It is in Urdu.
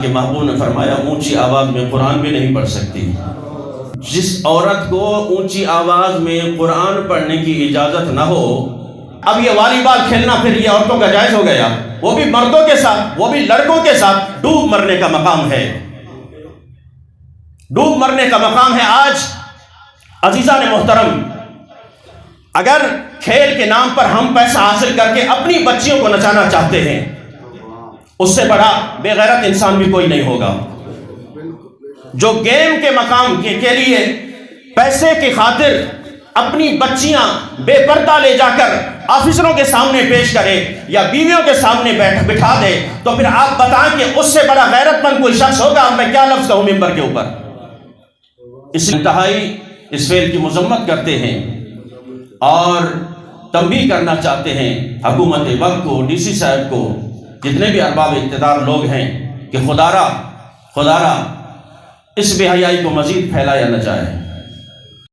کہ محبوب نے فرمایا اونچی آواز میں قرآن بھی نہیں پڑھ سکتی۔ جس عورت کو اونچی آواز میں قرآن پڑھنے کی اجازت نہ ہو، اب یہ والی بال کھیلنا پھر یہ عورتوں کا جائز ہو گیا، وہ بھی مردوں کے ساتھ، وہ بھی لڑکوں کے ساتھ، ڈوب مرنے کا مقام ہے، ڈوب مرنے کا مقام ہے۔ آج عزیزان محترم، اگر کھیل کے نام پر ہم پیسہ حاصل کر کے اپنی بچیوں کو نچانا چاہتے ہیں، اس سے بڑا بے غیرت انسان بھی کوئی نہیں ہوگا۔ جو گیم کے مقام کے لیے پیسے کی خاطر اپنی بچیاں بے پردہ لے جا کر آفیسروں کے سامنے پیش کرے یا بیویوں کے سامنے بٹھا دے، تو پھر آپ بتائیں کہ اس سے بڑا غیرت مند کوئی شخص ہوگا؟ میں کیا لفظ کہوں ممبر کے اوپر؟ اس انتہائی اس فعل کی مذمت کرتے ہیں اور تنبیہ کرنا چاہتے ہیں حکومت وقت کو، ڈی سی صاحب کو، جتنے بھی ارباب اقتدار لوگ ہیں، کہ خدا را اس بے حیائی کو مزید پھیلایا نہ جائے۔